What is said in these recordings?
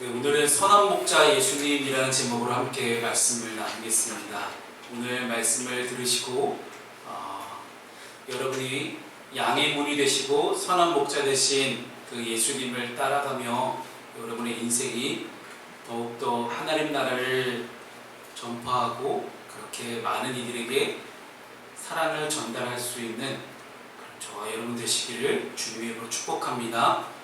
네, 오늘은 선한 목자 예수님이라는 제목으로 함께 말씀을 나누겠습니다. 오늘 말씀을 들으시고 여러분이 양의 문이 되시고 선한 목자 되신 그 예수님을 따라가며 여러분의 인생이 더욱더 하나님 나라를 전파하고 그렇게 많은 이들에게 사랑을 전달할 수 있는 저와 여러분 되시기를 주님의 이름으로 축복합니다.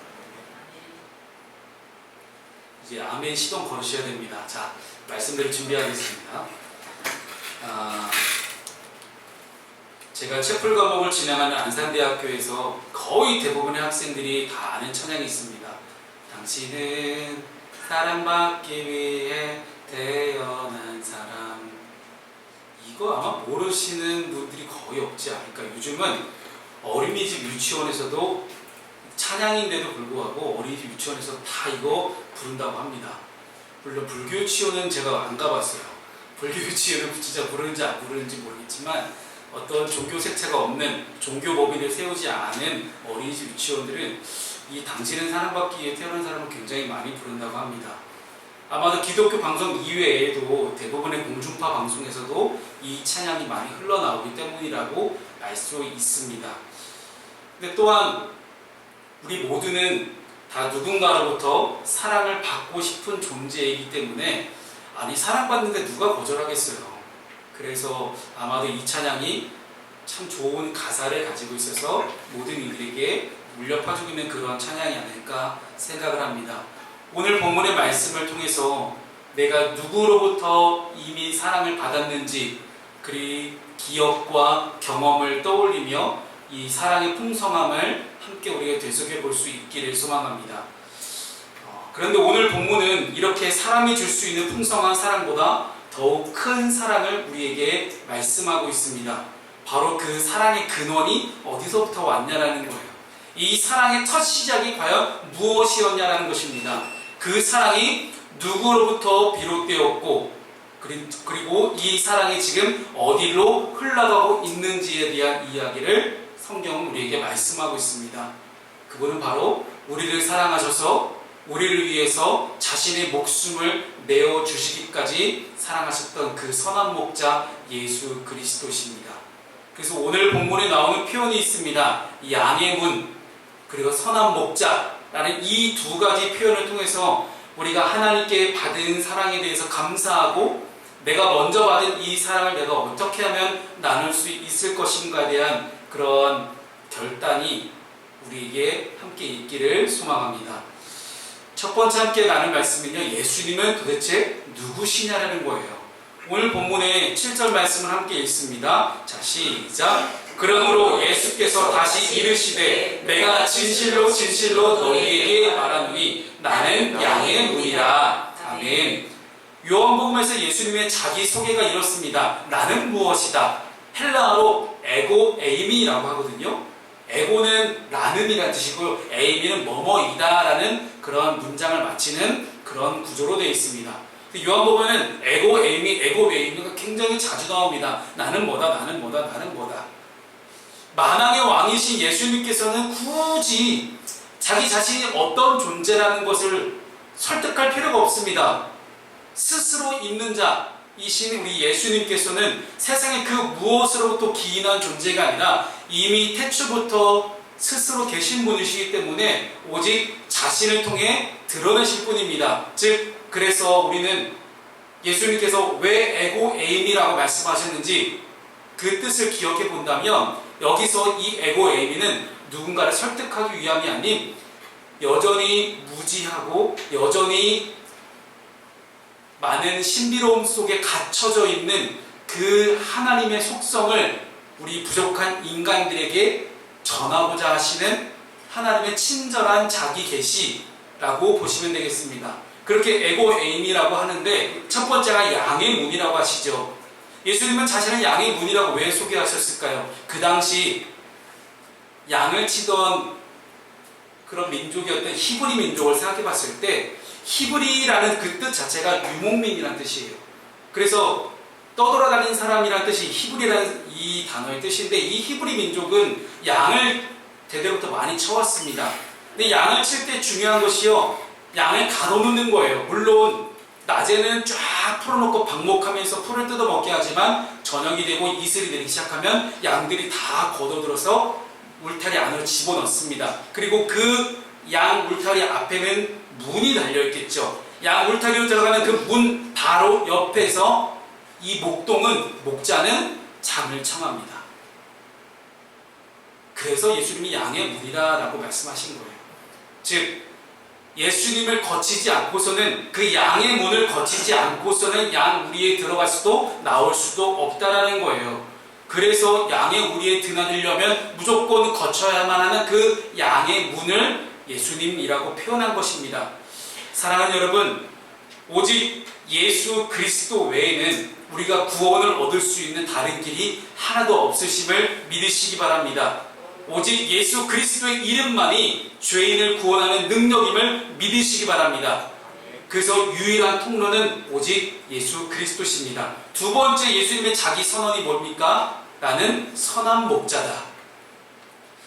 이제 아멘 시동 걸으셔야 됩니다. 자, 말씀드릴 준비하겠습니다. 제가 채플 과목을 진행하는 안산대학교에서 거의 대부분의 학생들이 다 아는 찬양이 있습니다. 당신은 사랑받기 위해 태어난 사람. 이거 아마 모르시는 분들이 거의 없지 않을까. 요즘은 어린이집 유치원에서도 찬양인데도 불구하고 어린이집 유치원에서 다 이거 부른다고 합니다. 물론 불교 유치원은 제가 안 가봤어요. 불교 유치원은 진짜 부르는지 안 부르는지 모르겠지만 어떤 종교 색채가 없는 종교 법인을 세우지 않은 어린이집 유치원들은 이 당신은 사랑받기 위해 태어난 사람을 굉장히 많이 부른다고 합니다. 아마도 기독교 방송 이외에도 대부분의 공중파 방송에서도 이 찬양이 많이 흘러나오기 때문이라고 알 수 있습니다. 근데 또한 우리 모두는 다 누군가로부터 사랑을 받고 싶은 존재이기 때문에 아니 사랑받는데 누가 거절하겠어요. 그래서 아마도 이 찬양이 참 좋은 가사를 가지고 있어서 모든 이들에게 울려 퍼지고 있는 그런 찬양이 아닐까 생각을 합니다. 오늘 본문의 말씀을 통해서 내가 누구로부터 이미 사랑을 받았는지 그리 기억과 경험을 떠올리며 이 사랑의 풍성함을 함께 우리가 되새겨 볼 수 있기를 소망합니다. 그런데 오늘 본문은 이렇게 사람이 줄 수 있는 풍성한 사랑보다 더욱 큰 사랑을 우리에게 말씀하고 있습니다. 바로 그 사랑의 근원이 어디서부터 왔냐라는 거예요. 이 사랑의 첫 시작이 과연 무엇이었냐라는 것입니다. 그 사랑이 누구로부터 비롯되었고 그리고 이 사랑이 지금 어디로 흘러가고 있는지에 대한 이야기를 성경은 우리에게 말씀하고 있습니다. 그분은 바로 우리를 사랑하셔서 우리를 위해서 자신의 목숨을 내어주시기까지 사랑하셨던 그 선한 목자 예수 그리스도십니다. 그래서 오늘 본문에 나오는 표현이 있습니다. 양의 문 그리고 선한 목자라는 이 두 가지 표현을 통해서 우리가 하나님께 받은 사랑에 대해서 감사하고 내가 먼저 받은 이 사랑을 내가 어떻게 하면 나눌 수 있을 것인가에 대한 그런 결단이 우리에게 함께 있기를 소망합니다. 첫 번째 함께 나눌 말씀은요, 예수님은 도대체 누구시냐라는 거예요. 오늘 본문의 7절 말씀을 함께 읽습니다. 자, 시작. 그러므로 예수께서 다시 이르시되 내가 진실로 진실로 너희에게 말하노니 나는 양의 문이라. 아멘. 요한복음에서 예수님의 자기소개가 이렇습니다. 나는 무엇이다. 헬라어로 에고 에이미라고 하거든요. 에고는 나는이라는 뜻이고 에이미는 뭐뭐이다 라는 그런 문장을 마치는 그런 구조로 되어 있습니다. 요한복음에는 에고 에이미가 굉장히 자주 나옵니다. 나는 뭐다 나는 뭐다 나는 뭐다. 만왕의 왕이신 예수님께서는 굳이 자기 자신이 어떤 존재라는 것을 설득할 필요가 없습니다. 스스로 있는 자이신 우리 예수님께서는 세상의 그 무엇으로부터 기인한 존재가 아니라 이미 태초부터 스스로 계신 분이시기 때문에 오직 자신을 통해 드러내실 뿐입니다. 즉 그래서 우리는 예수님께서 왜 에고 에이미라고 말씀하셨는지 그 뜻을 기억해 본다면 여기서 이 에고 에이미는 누군가를 설득하기 위함이 아닌 여전히 무지하고 여전히 많은 신비로움 속에 갇혀져 있는 그 하나님의 속성을 우리 부족한 인간들에게 전하고자 하시는 하나님의 친절한 자기 계시라고 보시면 되겠습니다. 그렇게 에고 에이미라고 하는데 첫 번째가 양의 문이라고 하시죠. 예수님은 자신을 양의 문이라고 왜 소개하셨을까요? 그 당시 양을 치던 그런 민족이었던 히브리 민족을 생각해 봤을 때 히브리라는 그 뜻 자체가 유목민이라는 뜻이에요. 그래서 떠돌아다니는 사람이라는 뜻이 히브리라는 이 단어의 뜻인데 이 히브리 민족은 양을 대대로부터 많이 쳐왔습니다. 근데 양을 칠 때 중요한 것이요 양을 가둬놓는 거예요. 물론 낮에는 쫙 풀어놓고 방목하면서 풀을 뜯어먹게 하지만 저녁이 되고 이슬이 내리기 시작하면 양들이 다 걷어들어서 울타리 안으로 집어넣습니다. 그리고 그 양 울타리 앞에는 문이 달려있겠죠. 양 울타리로 들어가는 그 문 바로 옆에서 이 목자는 잠을 청합니다. 그래서 예수님이 양의 문이다 라고 말씀하신 거예요. 즉 예수님을 거치지 않고서는, 그 양의 문을 거치지 않고서는 양 우리에 들어갈 수도 나올 수도 없다라는 거예요. 그래서 양의 우리에 드나들려면 무조건 거쳐야만 하는 그 양의 문을 예수님이라고 표현한 것입니다. 사랑하는 여러분, 오직 예수 그리스도 외에는 우리가 구원을 얻을 수 있는 다른 길이 하나도 없으심을 믿으시기 바랍니다. 오직 예수 그리스도의 이름만이 죄인을 구원하는 능력임을 믿으시기 바랍니다. 그래서 유일한 통로는 오직 예수 그리스도십니다. 두 번째 예수님의 자기 선언이 뭡니까? 나는 선한 목자다.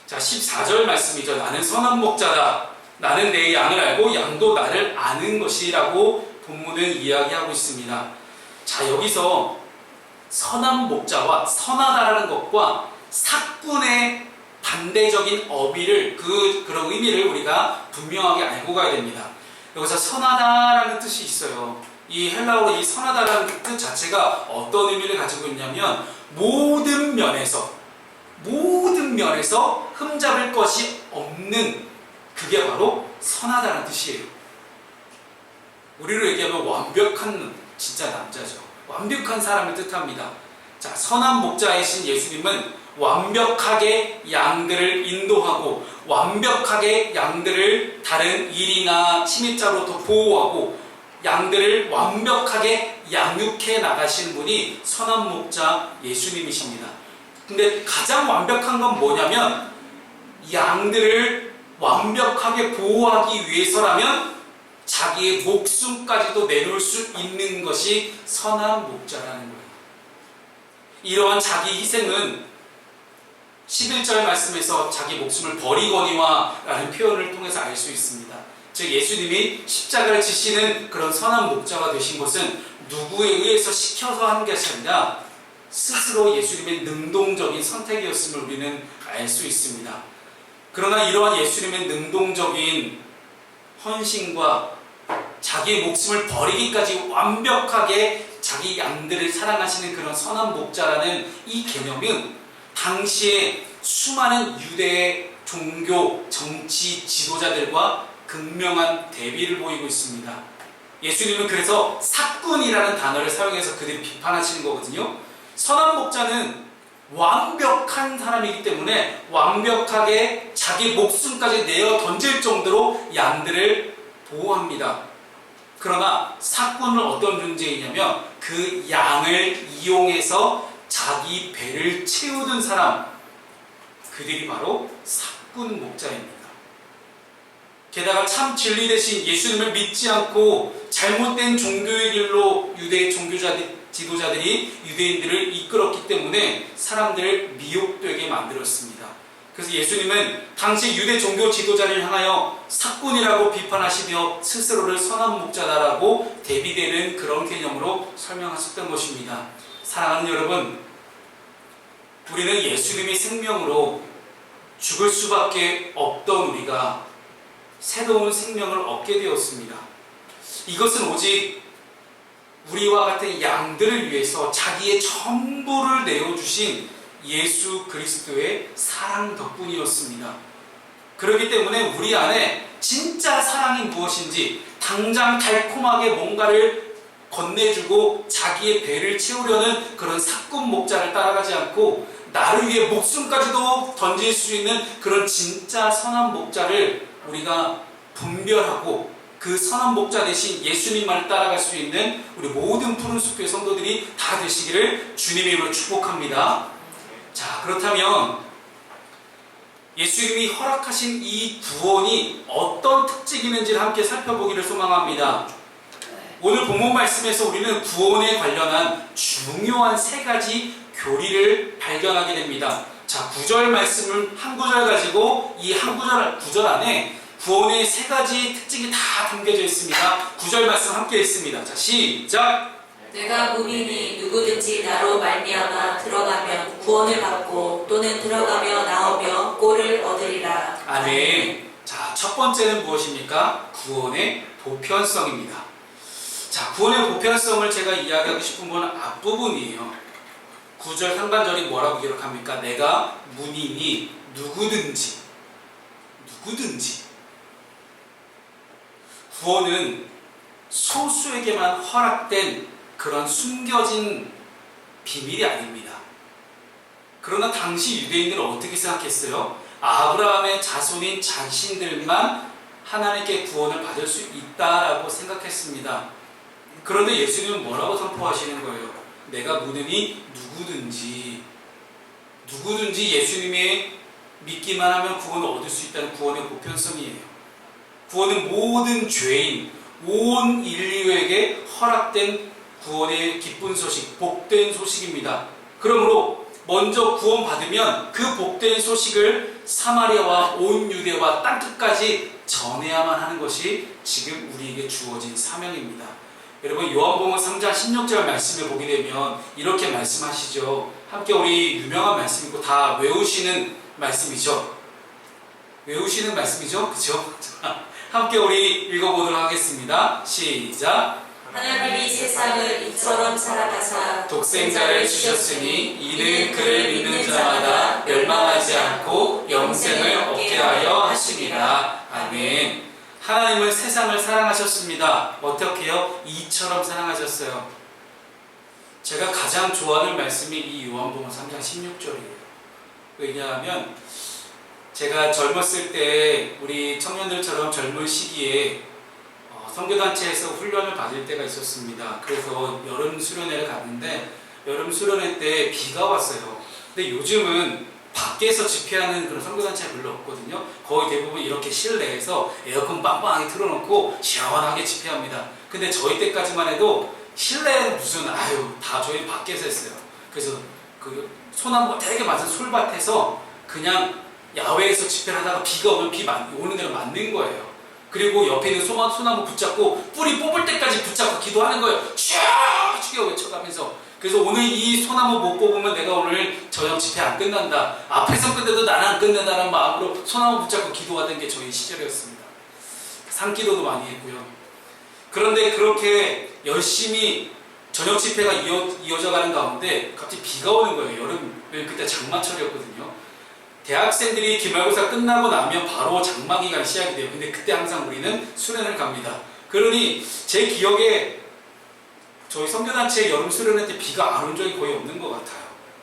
자, 14절 말씀이죠. 나는 선한 목자다. 나는 내 양을 알고 양도 나를 아는 것이라고 본문은 이야기하고 있습니다. 자, 여기서 선한 목자와 선하다라는 것과 삭군의 반대적인 어휘를, 그런 의미를 우리가 분명하게 알고 가야 됩니다. 여기서 선하다라는 뜻이 있어요. 이 헬라어로 이 선하다라는 뜻 자체가 어떤 의미를 가지고 있냐면 모든 면에서 흠잡을 것이 없는, 그게 바로 선하다는 뜻이에요. 우리로 얘기하면 완벽한 진짜 남자죠. 완벽한 사람을 뜻합니다. 자, 선한 목자이신 예수님은 완벽하게 양들을 인도하고 완벽하게 양들을 다른 일이나 침입자로부터 보호하고 양들을 완벽하게 양육해 나가시는 분이 선한 목자 예수님이십니다. 근데 가장 완벽한 건 뭐냐면 양들을 완벽하게 보호하기 위해서라면 자기의 목숨까지도 내놓을 수 있는 것이 선한 목자라는 거예요. 이러한 자기 희생은 11절 말씀에서 자기 목숨을 버리거니와 라는 표현을 통해서 알 수 있습니다. 즉 예수님이 십자가를 지시는 그런 선한 목자가 되신 것은 누구에 의해서 시켜서 한 것이 아니라 스스로 예수님의 능동적인 선택이었음을 우리는 알 수 있습니다. 그러나 이러한 예수님의 능동적인 헌신과 자기의 목숨을 버리기까지 완벽하게 자기 양들을 사랑하시는 그런 선한 목자라는 이 개념은 당시에 수많은 유대의 종교, 정치 지도자들과 극명한 대비를 보이고 있습니다. 예수님은 그래서 삭군이라는 단어를 사용해서 그들이 비판하시는 거거든요. 선한 목자는 완벽한 사람이기 때문에 완벽하게 자기 목숨까지 내어 던질 정도로 양들을 보호합니다. 그러나 삭군은 어떤 존재이냐면 그 양을 이용해서 자기 배를 채우던 사람, 그들이 바로 삭군 목자입니다. 게다가 참 진리 대신 예수님을 믿지 않고 잘못된 종교의 길로 유대 지도자들이 유대인들을 이끌었기 때문에 사람들을 미혹되게 만들었습니다. 그래서 예수님은 당시 유대 종교 지도자를 향하여 삭군이라고 비판하시며 스스로를 선한 목자다라고 대비되는 그런 개념으로 설명하셨던 것입니다. 사랑하는 여러분, 우리는 예수님의 생명으로 죽을 수밖에 없던 우리가 새로운 생명을 얻게 되었습니다. 이것은 오직 우리와 같은 양들을 위해서 자기의 전부를 내어주신 예수 그리스도의 사랑 덕분이었습니다. 그렇기 때문에 우리 안에 진짜 사랑이 무엇인지 당장 달콤하게 뭔가를 건네주고 자기의 배를 채우려는 그런 삭군 목자를 따라가지 않고 나를 위해 목숨까지도 던질 수 있는 그런 진짜 선한 목자를 우리가 분별하고 그 선한 목자 대신 예수님만을 따라갈 수 있는 우리 모든 푸른숲교회 성도들이 다 되시기를 주님의 이름으로 축복합니다. 자, 그렇다면 예수님이 허락하신 이 구원이 어떤 특징이 있는지를 함께 살펴보기를 소망합니다. 오늘 본문 말씀에서 우리는 구원에 관련한 중요한 세 가지 교리를 발견하게 됩니다. 자, 9절 말씀을 한 구절 가지고 이 한 구절 안에 구원의 세 가지 특징이 다 담겨져 있습니다. 9절 말씀 함께 읽습니다. 자, 시작! 내가 문이니 누구든지 나로 말미암아 들어가면 구원을 받고 또는 들어가며 나오며 꼴을 얻으리라. 아멘. 자, 첫 번째는 무엇입니까? 구원의 보편성입니다. 자, 구원의 보편성을 제가 이야기하고 싶은 건 앞부분이에요. 9절 상반절이 뭐라고 기록합니까? 내가 문이니 누구든지. 구원은 소수에게만 허락된 그런 숨겨진 비밀이 아닙니다. 그러나 당시 유대인들은 어떻게 생각했어요? 아브라함의 자손인 자신들만 하나님께 구원을 받을 수 있다라고 생각했습니다. 그런데 예수님은 뭐라고 선포하시는 거예요? 내가 문이니 누구든지 예수님의 믿기만 하면 구원을 얻을 수 있다는 구원의 보편성이에요. 구원은 모든 죄인, 온 인류에게 허락된 구원의 기쁜 소식, 복된 소식입니다. 그러므로 먼저 구원받으면 그 복된 소식을 사마리아와 온 유대와 땅끝까지 전해야만 하는 것이 지금 우리에게 주어진 사명입니다. 여러분, 요한복음 3장 16절 말씀을 보게 되면 이렇게 말씀하시죠. 함께 우리 유명한 말씀이고 다 외우시는 말씀이죠. 그렇죠? 함께 우리 읽어보도록 하겠습니다. 시작! 하나님이 세상을 이처럼 사랑하사 독생자를 주셨으니 이는 그를 믿는 자마다 멸망하지 않고 영생을 얻게 하여 하심이라. 아멘. 하나님은 세상을 사랑하셨습니다. 어떻게요? 이처럼 사랑하셨어요. 제가 가장 좋아하는 말씀이 이 요한복음 3장 16절이에요. 왜냐하면 제가 젊었을 때 우리 청년들처럼 젊은 시기에 선교단체에서 훈련을 받을 때가 있었습니다. 그래서 여름 수련회를 갔는데 여름 수련회 때 비가 왔어요. 근데 요즘은 밖에서 집회하는 그런 선교단체가 별로 없거든요. 거의 대부분 이렇게 실내에서 에어컨 빵빵하게 틀어놓고 시원하게 집회합니다. 근데 저희 때까지만 해도 실내에는 무슨 다 저희 밖에서 했어요. 그래서 그 소나무 되게 많은 솔밭에서 그냥 야외에서 집회를 하다가 비가 오면 비 오는 대로 맞는 거예요. 그리고 옆에 있는 소나무 붙잡고 뿌리 뽑을 때까지 붙잡고 기도하는 거예요. 쭉 외쳐가면서. 그래서 오늘 이 소나무 못 뽑으면 내가 오늘 저녁 집회 안 끝난다. 앞에서 끝내도 나는 안 끝낸다는 마음으로 소나무 붙잡고 기도하던 게 저희 시절이었습니다. 산기도도 많이 했고요. 그런데 그렇게 열심히 저녁 집회가 이어져 가는 가운데 갑자기 비가 오는 거예요. 여름, 그때 장마철이었거든요. 대학생들이 기말고사 끝나고 나면 바로 장마기간 시작이 돼요. 근데 그때 항상 우리는 수련을 갑니다. 그러니 제 기억에 저희 선교단체 여름 수련회 때 비가 안 온 적이 거의 없는 것 같아요.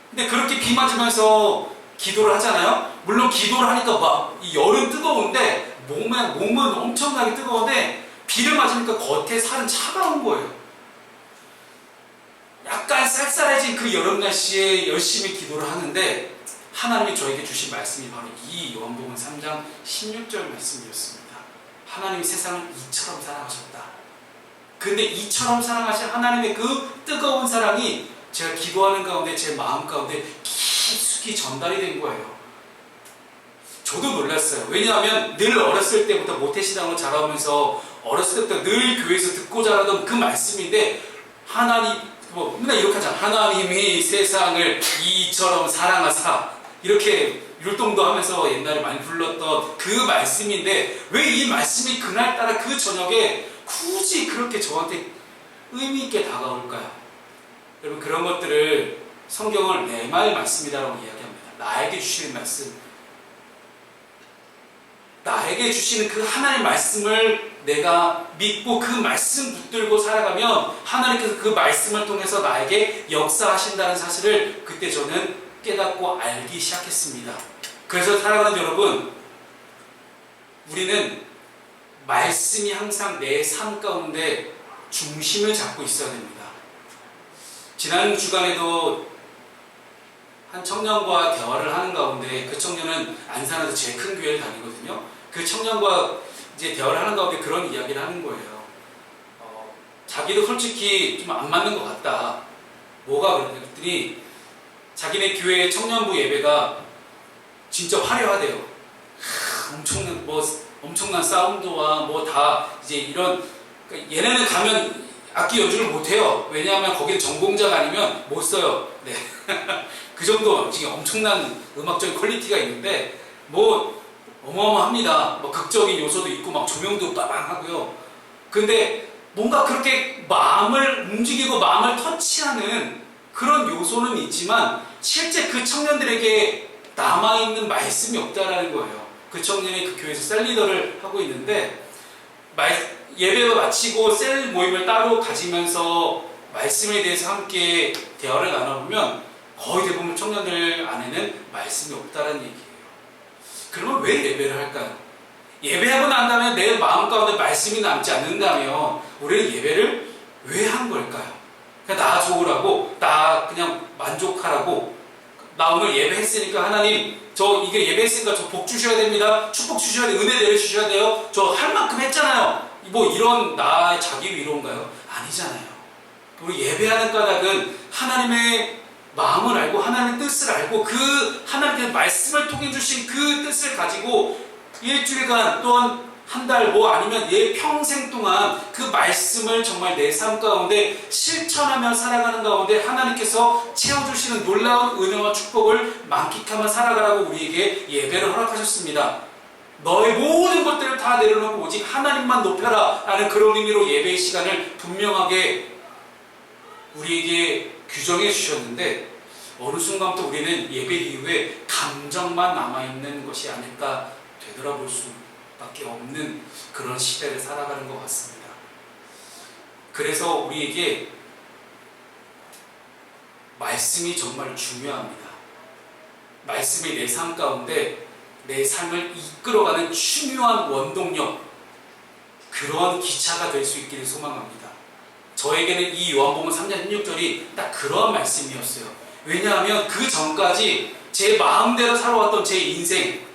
근데 그렇게 비 맞으면서 기도를 하잖아요. 물론 기도를 하니까 막 이 열은 뜨거운데 몸은 엄청나게 뜨거운데 비를 맞으니까 겉에 살은 차가운 거예요. 약간 쌀쌀해진 그 여름 날씨에 열심히 기도를 하는데 하나님이 저에게 주신 말씀이 바로 이 요한복음 3장 16절 말씀이었습니다. 하나님이 세상을 이처럼 사랑하셨다. 근데 이처럼 사랑하신 하나님의 그 뜨거운 사랑이 제가 기도하는 가운데 제 마음 가운데 깊숙이 전달이 된 거예요. 저도 놀랐어요. 왜냐하면 늘 어렸을 때부터 모태신앙으로 자라오면서 어렸을 때부터 늘 교회에서 듣고 자라던 그 말씀인데 하나님 맨날 이렇게 하잖아. 하나님이 세상을 이처럼 사랑하사 이렇게 율동도 하면서 옛날에 많이 불렀던 그 말씀인데 왜 이 말씀이 그날따라 그 저녁에 굳이 그렇게 저한테 의미 있게 다가올까요? 여러분, 그런 것들을 성경을 레마의 말씀이라고 이야기합니다. 나에게 주시는 말씀, 나에게 주시는 그 하나님의 말씀을 내가 믿고 그 말씀 붙들고 살아가면 하나님께서 그 말씀을 통해서 나에게 역사하신다는 사실을 그때 저는 깨닫고 알기 시작했습니다. 그래서 사랑하는 여러분, 우리는 말씀이 항상 내 삶 가운데 중심을 잡고 있어야 됩니다. 지난 주간에도 한 청년과 대화를 하는 가운데 그 청년은 안산에서 제일 큰 교회를 다니거든요. 그 청년과 이제 대화를 하는 가운데 그런 이야기를 하는 거예요. 자기도 솔직히 좀 안 맞는 것 같다. 뭐가 그랬더니 자기네 교회 청년부 예배가 진짜 화려하대요. 엄청난 엄청난 사운드와 뭐 다 이제 이런, 그러니까 얘네는 가면 악기 연주를 못해요. 왜냐하면 거기는 전공자가 아니면 못 써요. 네. 그 정도 지금 엄청난 음악적인 퀄리티가 있는데 뭐 어마어마합니다. 뭐 극적인 요소도 있고 막 조명도 빠방하고요. 근데 뭔가 그렇게 마음을 움직이고 마음을 터치하는 그런 요소는 있지만 실제 그 청년들에게 남아있는 말씀이 없다라는 거예요. 그 청년이 그 교회에서 셀리더를 하고 있는데 예배가 마치고 셀 모임을 따로 가지면서 말씀에 대해서 함께 대화를 나눠보면 거의 대부분 청년들 안에는 말씀이 없다는 얘기예요. 그러면 왜 예배를 할까요? 예배하고 난 다음에 내 마음 가운데 말씀이 남지 않는다면 우리는 예배를 왜 한 걸까요? 그냥 나 좋으라고, 나 그냥 만족하라고, 나 오늘 예배했으니까 하나님 저 이게 예배했으니까 저 복 주셔야 됩니다. 축복 주셔야 돼요. 은혜 내려주셔야 돼요. 저 할 만큼 했잖아요. 뭐 이런 나의 자기 위로인가요? 아니잖아요. 우리 예배하는 까닭은 하나님의 마음을 알고 하나님의 뜻을 알고 그 하나님의 말씀을 통해 주신 그 뜻을 가지고 일주일간 또한 한 달 뭐 아니면 내 평생 동안 그 말씀을 정말 내 삶 가운데 실천하며 살아가는 가운데 하나님께서 채워주시는 놀라운 은혜와 축복을 만끽하며 살아가라고 우리에게 예배를 허락하셨습니다. 너의 모든 것들을 다 내려놓고 오직 하나님만 높여라 라는 그런 의미로 예배의 시간을 분명하게 우리에게 규정해 주셨는데 어느 순간부터 우리는 예배 이후에 감정만 남아있는 것이 아닐까 되돌아볼 수밖에 없는 그런 시대를 살아가는 것 같습니다. 그래서 우리에게 말씀이 정말 중요합니다. 말씀이 내 삶 가운데 내 삶을 이끌어가는 중요한 원동력, 그런 기차가 될 수 있기를 소망합니다. 저에게는 이 요한복음 3장 16절이 딱 그런 말씀이었어요. 왜냐하면 그 전까지 제 마음대로 살아왔던 제 인생,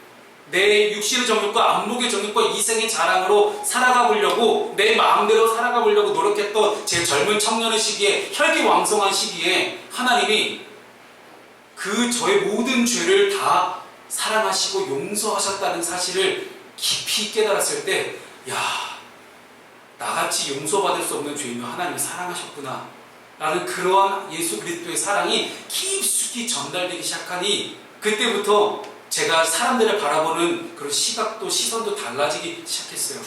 내 육신의 정욕과 안목의 정욕과 이생의 자랑으로 살아가 보려고 내 마음대로 살아가 보려고 노력했던 제 젊은 청년의 시기에, 혈기왕성한 시기에 하나님이 그 저의 모든 죄를 다 사랑하시고 용서하셨다는 사실을 깊이 깨달았을 때, 야, 나같이 용서받을 수 없는 죄인도 하나님이 사랑하셨구나 라는 그러한 예수 그리스도의 사랑이 깊숙이 전달되기 시작하니 그때부터 제가 사람들을 바라보는 그런 시각도 시선도 달라지기 시작했어요.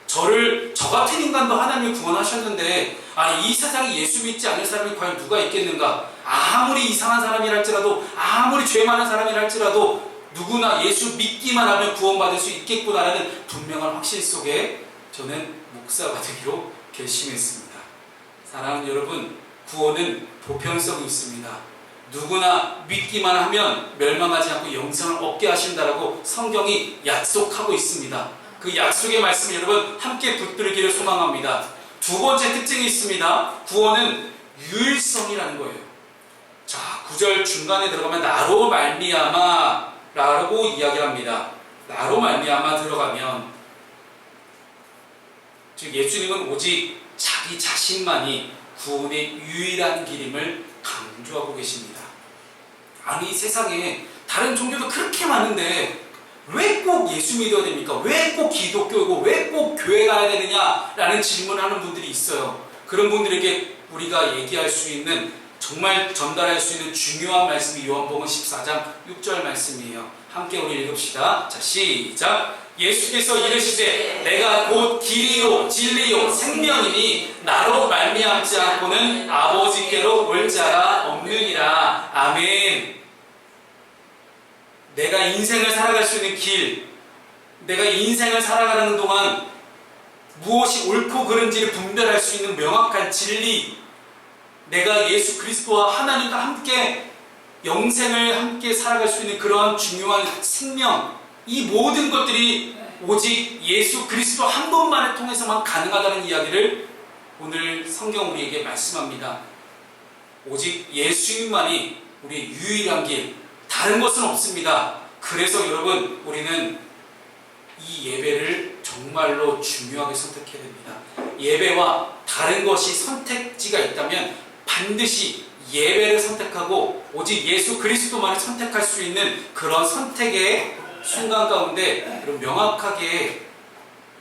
저 같은 인간도 하나님이 구원하셨는데, 아니 이 세상에 예수 믿지 않을 사람이 과연 누가 있겠는가? 아무리 이상한 사람이랄지라도, 아무리 죄 많은 사람이랄지라도 누구나 예수 믿기만 하면 구원받을 수 있겠구나라는 분명한 확신 속에 저는 목사가 되기로 결심했습니다. 사랑하는 여러분, 구원은 보편성이 있습니다. 누구나 믿기만 하면 멸망하지 않고 영생을 얻게 하신다라고 성경이 약속하고 있습니다. 그 약속의 말씀을 여러분 함께 붙들기를 소망합니다. 두 번째 특징이 있습니다. 구원은 유일성이라는 거예요. 자, 9절 중간에 들어가면 나로 말미암아 라고 이야기합니다. 나로 말미암아 들어가면, 즉 예수님은 오직 자기 자신만이 구원의 유일한 길임을 강조하고 계십니다. 아니 이 세상에 다른 종교도 그렇게 많은데 왜 꼭 예수 믿어야 됩니까? 왜 꼭 기독교고 왜 꼭 교회 가야 되느냐? 라는 질문하는 분들이 있어요. 그런 분들에게 우리가 얘기할 수 있는, 정말 전달할 수 있는 중요한 말씀이 요한복음 14장 6절 말씀이에요. 함께 우리 읽읍시다. 자, 시작. 예수께서 이르시되 내가 곧 길이요 진리요 생명이니 나로 말미암지 않고는 아버지께로 올 자가 없느니라. 아멘. 내가 인생을 살아갈 수 있는 길, 내가 인생을 살아가는 동안 무엇이 옳고 그른지를 분별할 수 있는 명확한 진리, 내가 예수 그리스도와 하나님과 함께 영생을 함께 살아갈 수 있는 그러한 중요한 생명, 이 모든 것들이 오직 예수 그리스도 한 분만을 통해서만 가능하다는 이야기를 오늘 성경 우리에게 말씀합니다. 오직 예수님만이 우리의 유일한 길, 다른 것은 없습니다. 그래서 여러분, 우리는 이 예배를 정말로 중요하게 선택해야 됩니다. 예배와 다른 것이 선택지가 있다면 반드시 예배를 선택하고 오직 예수 그리스도만을 선택할 수 있는 그런 선택의 순간 가운데 여러분 명확하게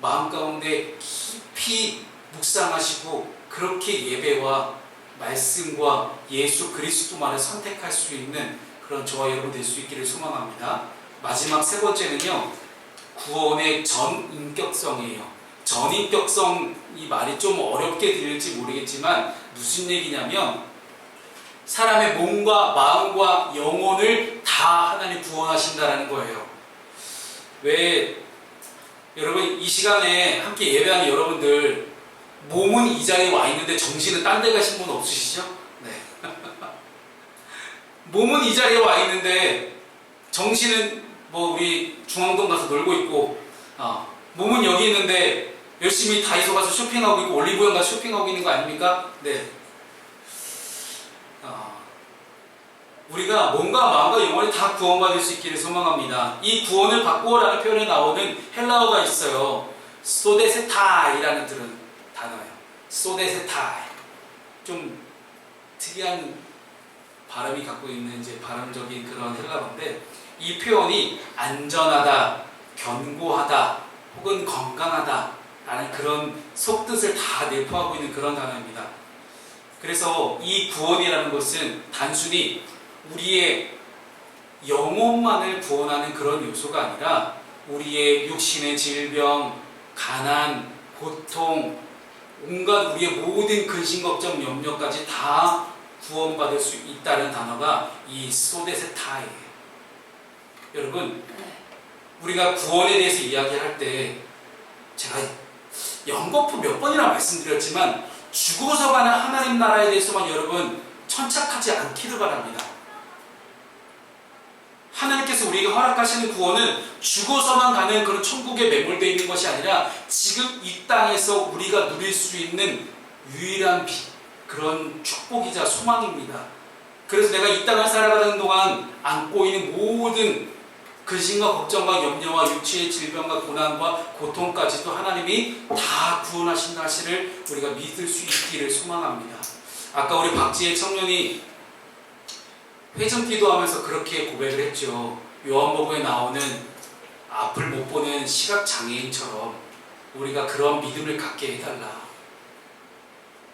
마음 가운데 깊이 묵상하시고 그렇게 예배와 말씀과 예수 그리스도만을 선택할 수 있는 그런 저와 여러분 될 수 있기를 소망합니다. 마지막 세 번째는요, 구원의 전인격성이에요. 전인격성, 이 말이 좀 어렵게 들릴지 모르겠지만 무슨 얘기냐면 사람의 몸과 마음과 영혼을 다 하나님 구원하신다라는 거예요. 왜 여러분 이 시간에 함께 예배하는 여러분들 몸은 이 자리에 와 있는데 정신은 딴 데 가신 분 없으시죠? 네. 몸은 이 자리에 와 있는데 정신은 뭐 우리 중앙동 가서 놀고 있고, 몸은 여기 있는데 열심히 다이소 가서 쇼핑하고 있고 올리브영 가서 쇼핑하고 있는 거 아닙니까? 네. 우리가 몸과 마음과 영혼이 다 구원받을 수 있기를 소망합니다. 이 구원을 받고라는 표현에 나오는 헬라어가 있어요. 소데세타이라는 단어예요. 소데세타이. 좀 특이한 발음이 갖고 있는 이제 발음적인 그런 헬라어인데, 이 표현이 안전하다, 견고하다, 혹은 건강하다 라는 그런 속뜻을 다 내포하고 있는 그런 단어입니다. 그래서 이 구원이라는 것은 단순히 우리의 영혼만을 구원하는 그런 요소가 아니라 우리의 육신의 질병, 가난, 고통, 온갖 우리의 모든 근심, 걱정, 염려까지 다 구원받을 수 있다는 단어가 이 소데세타이예요. 여러분, 우리가 구원에 대해서 이야기할 때 제가 연거푸 몇 번이나 말씀드렸지만 죽어서 가는 하나님 나라에 대해서만 여러분 천착하지 않기를 바랍니다. 하나님께서 우리에게 허락하시는 구원은 죽어서만 가는 그런 천국에 매몰되어 있는 것이 아니라 지금 이 땅에서 우리가 누릴 수 있는 유일한 그런 축복이자 소망입니다. 그래서 내가 이 땅을 살아가는 동안 안고 있는 모든 근심과 걱정과 염려와 육체의 질병과 고난과 고통까지도 하나님이 다 구원하신다 하시를 우리가 믿을 수 있기를 소망합니다. 아까 우리 박지혜 청년이 회전 기도하면서 그렇게 고백을 했죠. 요한복음에 나오는 앞을 못 보는 시각장애인처럼 우리가 그런 믿음을 갖게 해달라.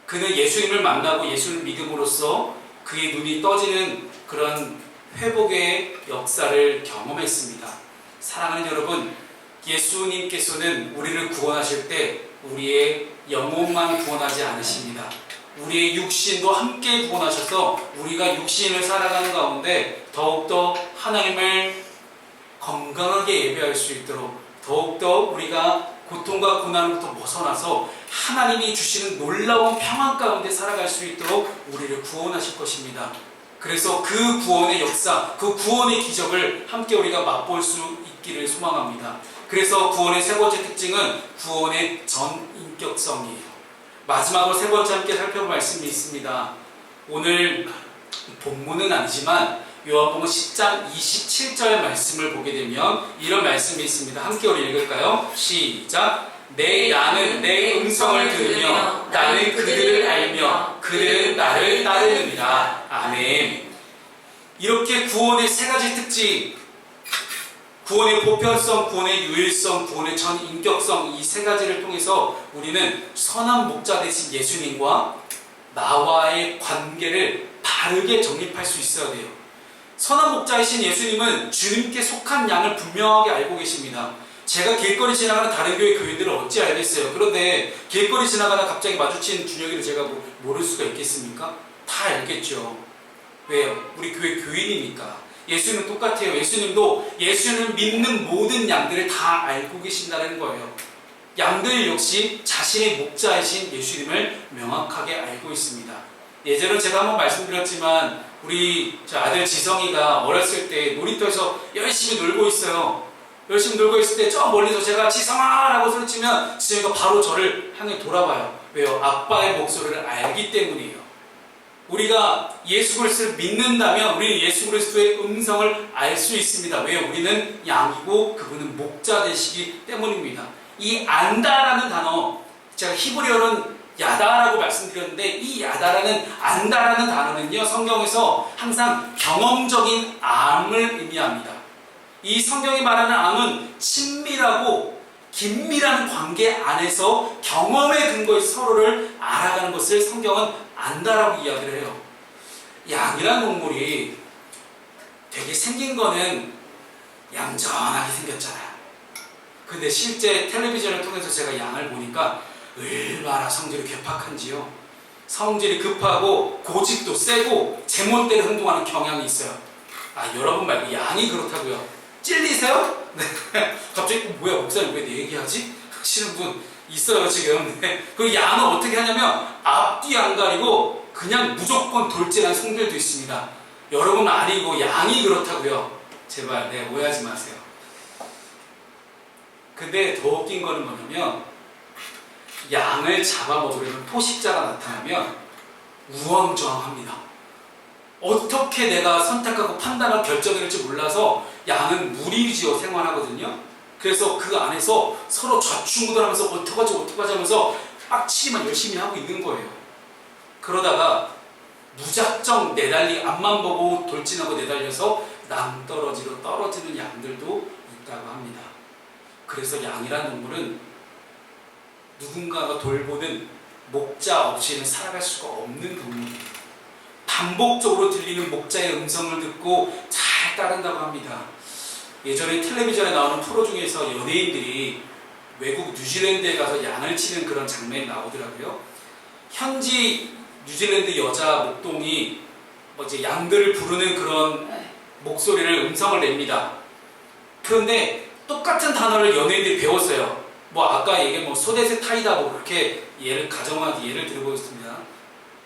그는 예수님을 만나고 예수를 믿음으로써 그의 눈이 떠지는 그런 회복의 역사를 경험했습니다. 사랑하는 여러분, 예수님께서는 우리를 구원하실 때 우리의 영혼만 구원하지 않으십니다. 우리의 육신도 함께 구원하셔서 우리가 육신을 살아가는 가운데 더욱더 하나님을 건강하게 예배할 수 있도록, 더욱더 우리가 고통과 고난으로부터 벗어나서 하나님이 주시는 놀라운 평안 가운데 살아갈 수 있도록 우리를 구원하실 것입니다. 그래서 그 구원의 역사, 그 구원의 기적을 함께 우리가 맛볼 수 있기를 소망합니다. 그래서 구원의 세 번째 특징은 구원의 전인격성이에요. 마지막으로 세 번째 함께 살펴볼 말씀이 있습니다. 오늘 본문은 아니지만 요한복음 10장 27절 말씀을 보게 되면 이런 말씀이 있습니다. 함께 우리 읽을까요? 시작! 내 양은 내 음성을 들으며 나는 그들을 알며 그들은 나를 따르느니라. 아멘. 이렇게 구원의 세 가지 특징, 구원의 보편성, 구원의 유일성, 구원의 전인격성, 이 세 가지를 통해서 우리는 선한 목자 되신 예수님과 나와의 관계를 바르게 정립할 수 있어야 돼요. 선한 목자이신 예수님은 주님께 속한 양을 분명하게 알고 계십니다. 제가 길거리 지나가는 다른 교회 교인들을 어찌 알겠어요. 그런데 길거리 지나가다 갑자기 마주친 준혁이를 제가 모를 수가 있겠습니까? 다 알겠죠. 왜요? 우리 교회 교인이니까. 예수님은 똑같아요. 예수님도 예수님을 믿는 모든 양들을 다 알고 계신다는 거예요. 양들 역시 자신의 목자이신 예수님을 명확하게 알고 있습니다. 예전에 제가 한번 말씀드렸지만 우리 아들 지성이가 어렸을 때 놀이터에서 열심히 놀고 있어요. 열심히 놀고 있을 때 저 멀리서 제가 지성아! 라고 소리치면 지성이가 바로 저를 향해 돌아봐요. 왜요? 아빠의 목소리를 알기 때문이에요. 우리가 예수 그리스도를 믿는다면 우리는 예수 그리스도의 음성을 알 수 있습니다. 왜요? 우리는 양이고 그분은 목자 되시기 때문입니다. 이 안다라는 단어, 제가 히브리어는 야다라고 말씀드렸는데 이 야다라는 안다라는 단어는요, 성경에서 항상 경험적인 암을 의미합니다. 이 성경이 말하는 암은 친밀하고 긴밀한 관계 안에서 경험의 근거에서 서로를 알아가는 것을 성경은 안다라고 이야기를 해요. 양이라는 동물이 되게 생긴 거는 얌전하게 생겼잖아요. 근데 실제 텔레비전을 통해서 제가 양을 보니까 얼마나 성질이 괴팍한지요. 성질이 급하고 고집도 세고 제멋대로 행동하는 경향이 있어요. 아, 여러분 말고 양이 그렇다고요. 찔리세요? 네. 갑자기 뭐야 목사님 왜 내 얘기하지? 하시는 분 있어요 지금. 네. 그리고 양은 어떻게 하냐면 앞뒤 안 가리고 그냥 무조건 돌진한 성질도 있습니다. 여러분 아니고 양이 그렇다고요. 제발 오해하지 마세요. 근데 더 웃긴 거는 뭐냐면 양을 잡아먹으려면 포식자가 나타나면 우왕좌왕합니다. 어떻게 내가 선택하고 판단하고 결정할지 몰라서 양은 무리지어 생활하거든요. 그래서 그 안에서 서로 좌충우돌하면서 어떡하지 하면서 빡치기만 열심히 하고 있는 거예요. 그러다가 무작정 내달리 앞만 보고 돌진하고 내달려서 낭떠러지로 떨어지는 양들도 있다고 합니다. 그래서 양이라는 동물은 누군가가 돌보는 목자 없이는 살아갈 수가 없는 동물이에요. 반복적으로 들리는 목자의 음성을 듣고 잘 따른다고 합니다. 예전에 텔레비전에 나오는 프로 중에서 연예인들이 외국 뉴질랜드에 가서 양을 치는 그런 장면이 나오더라고요. 현지 뉴질랜드 여자 목동이 이제 양들을 부르는 그런 목소리를 음성을 냅니다. 그런데 똑같은 단어를 연예인들이 배웠어요. 아까 얘기한 소대새 타이다 그렇게 예를 들고 있습니다.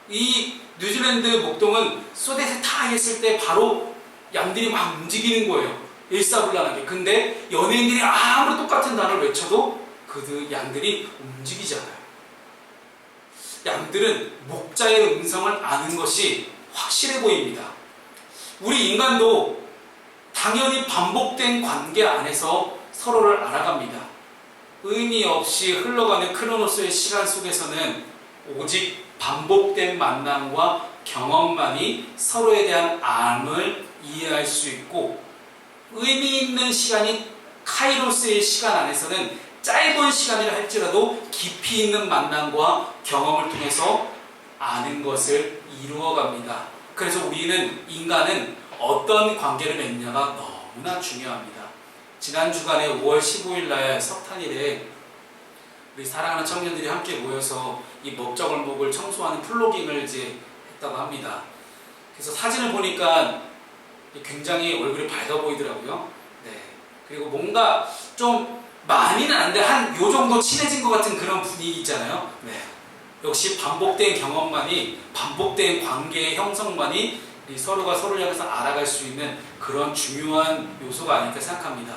이 뉴질랜드 목동은 소대새 타 했을 때 바로 양들이 막 움직이는 거예요. 일사불란하게. 근데 연예인들이 아무리 똑같은 단어를 외쳐도 그 양들이 움직이지 않아요. 양들은 목자의 음성을 아는 것이 확실해 보입니다. 우리 인간도 당연히 반복된 관계 안에서 서로를 알아갑니다. 의미 없이 흘러가는 크로노스의 시간 속에서는 오직 반복된 만남과 경험만이 서로에 대한 암을 이해할 수 있고, 의미 있는 시간이 카이로스의 시간 안에서는 짧은 시간이라 할지라도 깊이 있는 만남과 경험을 통해서 아는 것을 이루어갑니다. 그래서 인간은 어떤 관계를 맺느냐가 너무나 중요합니다. 지난 주간에 5월 15일 날 석탄일에 우리 사랑하는 청년들이 함께 모여서 이 먹적을목을 청소하는 플로깅을 이제 했다고 합니다. 그래서 사진을 보니까 굉장히 얼굴이 밝아 보이더라고요. 네. 그리고 뭔가 좀 많이는 안 돼. 한 요 정도 친해진 것 같은 그런 분위기 있잖아요. 네. 역시 반복된 경험만이, 반복된 관계의 형성만이 서로가 서로를 향해서 알아갈 수 있는 그런 중요한 요소가 아닐까 생각합니다.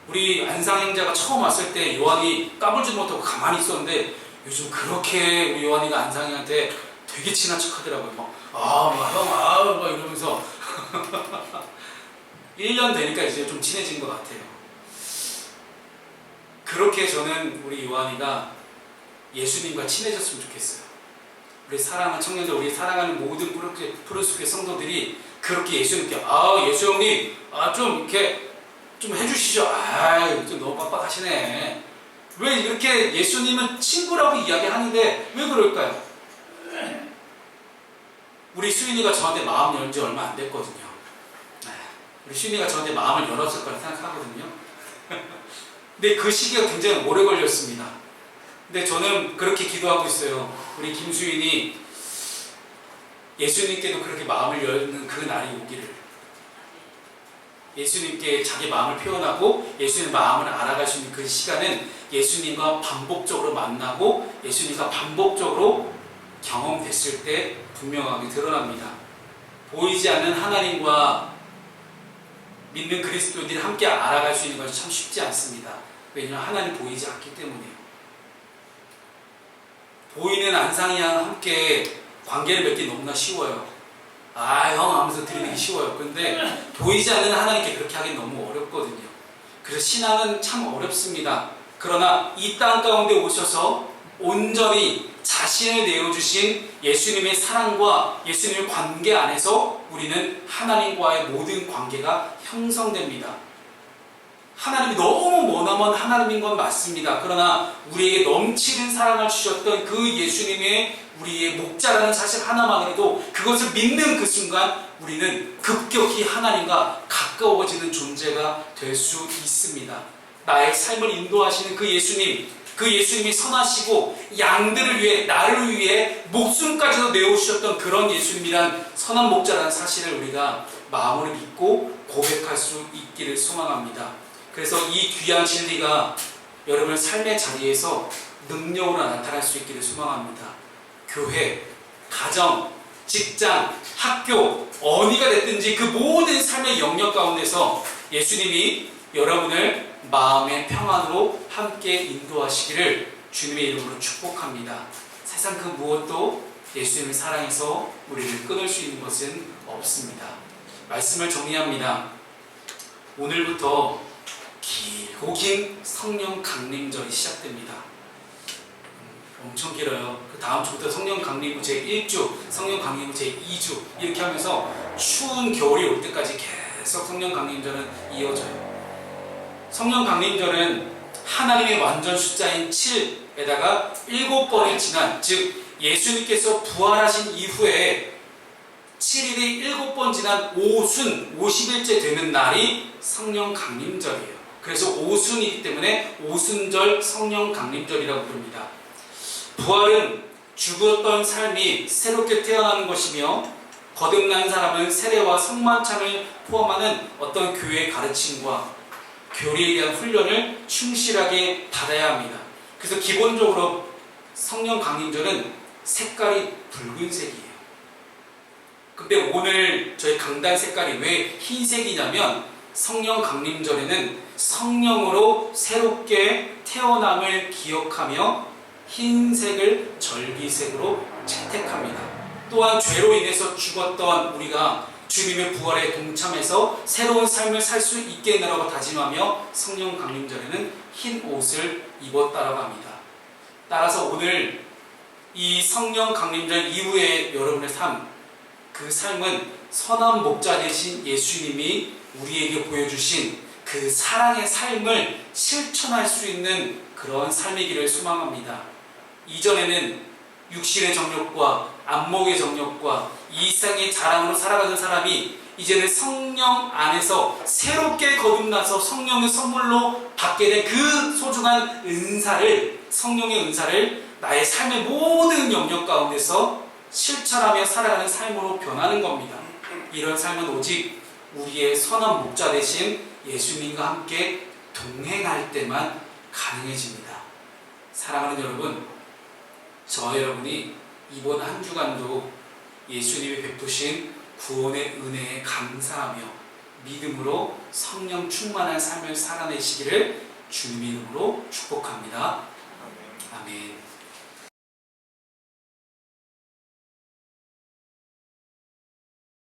우리 안상행자가 처음 왔을 때 요한이 까불지도 못하고 가만히 있었는데 요즘 그렇게 우리 요한이가 안상행한테 되게 친한 척 하더라고요. 막 이러면서 1년 되니까 이제 좀 친해진 것 같아요. 그렇게 저는 우리 요한이가 예수님과 친해졌으면 좋겠어요. 우리 사랑하는 청년들, 우리 사랑하는 모든 푸른숲의 성도들이 그렇게 예수님께 예수 형님 좀 이렇게 좀 해주시죠. 좀 너무 빡빡하시네. 왜 이렇게 예수님은 친구라고 이야기하는데 왜 그럴까요? 우리 수인이가 저한테 마음 연 지 얼마 안 됐거든요. 우리 수인이가 저한테 마음을 열었을 거라 생각하거든요. 근데 그 시기가 굉장히 오래 걸렸습니다. 근데 저는 그렇게 기도하고 있어요. 우리 김수인이 예수님께도 그렇게 마음을 열는 그 날이 오기를. 예수님께 자기 마음을 표현하고 예수님 마음을 알아갈 수 있는 그 시간은 예수님과 반복적으로 만나고 예수님과 반복적으로 경험됐을 때 분명하게 드러납니다. 보이지 않는 하나님과 믿는 그리스도인들이 함께 알아갈 수 있는 것이 참 쉽지 않습니다. 왜냐하면 하나님 보이지 않기 때문이에요. 보이는 안상이랑 함께 관계를 맺기 너무나 쉬워요. 형 하면서 들이대기 쉬워요. 근데 보이지 않는 하나님께 그렇게 하기 너무 어렵거든요. 그래서 신앙은 참 어렵습니다. 그러나 이 땅 가운데 오셔서 온전히 자신을 내어주신 예수님의 사랑과 예수님의 관계 안에서 우리는 하나님과의 모든 관계가 형성됩니다. 하나님이 너무 머나먼 하나님인 건 맞습니다. 그러나 우리에게 넘치는 사랑을 주셨던 그 예수님의 우리의 목자라는 사실 하나만으로도 그것을 믿는 그 순간 우리는 급격히 하나님과 가까워지는 존재가 될 수 있습니다. 나의 삶을 인도하시는 그 예수님이 선하시고 양들을 위해, 나를 위해 목숨까지도 내어주셨던 그런 예수님이란 선한 목자라는 사실을 우리가 마음으로 믿고 고백할 수 있기를 소망합니다. 그래서 이 귀한 진리가 여러분의 삶의 자리에서 능력으로 나타날 수 있기를 소망합니다. 교회, 가정, 직장, 학교, 어디가 됐든지 그 모든 삶의 영역 가운데서 예수님이 여러분을 마음의 평안으로 함께 인도하시기를 주님의 이름으로 축복합니다. 세상 그 무엇도 예수님의 사랑에서 우리를 끊을 수 있는 것은 없습니다. 말씀을 정리합니다. 오늘부터 길고 긴 성령 강림절이 시작됩니다. 엄청 길어요. 그 다음 주부터 성령 강림후 제1주, 성령 강림후 제2주 이렇게 하면서 추운 겨울이 올 때까지 계속 성령 강림절은 이어져요. 성령 강림절은 하나님의 완전 숫자인 7에다가 7번을 지난, 즉 예수님께서 부활하신 이후에 7일이 7번 지난 오순 50일째 되는 날이 성령 강림절이에요. 그래서 오순이기 때문에 오순절 성령 강림절이라고 부릅니다. 부활은 죽었던 삶이 새롭게 태어나는 것이며 거듭난 사람은 세례와 성만찬을 포함하는 어떤 교회의 가르침과 교리에 대한 훈련을 충실하게 받아야 합니다. 그래서 기본적으로 성령 강림절은 색깔이 붉은색이에요. 근데 오늘 저희 강단 색깔이 왜 흰색이냐면 성령 강림절에는 성령으로 새롭게 태어남을 기억하며 흰색을 절기색으로 채택합니다. 또한 죄로 인해서 죽었던 우리가 주님의 부활에 동참해서 새로운 삶을 살 수 있게 해내라고 다짐하며 성령 강림절에는 흰 옷을 입었다라고 합니다. 따라서 오늘 이 성령 강림절 이후에 여러분의 삶, 그 삶은 선한 목자 되신 예수님이 우리에게 보여주신 그 사랑의 삶을 실천할 수 있는 그런 삶이기를 소망합니다. 이전에는 육신의 정욕과 안목의 정욕과 이 세상의 자랑으로 살아가는 사람이 이제는 성령 안에서 새롭게 거듭나서 성령의 선물로 받게 된 그 소중한 은사를, 성령의 은사를 나의 삶의 모든 영역 가운데서 실천하며 살아가는 삶으로 변하는 겁니다. 이런 삶은 오직 우리의 선한 목자 되신 예수님과 함께 동행할 때만 가능해집니다. 사랑하는 여러분, 저 여러분이 이번 한 주간도 예수님이 베푸신 구원의 은혜에 감사하며 믿음으로 성령 충만한 삶을 살아내시기를 주님의 이름으로 축복합니다. 아멘.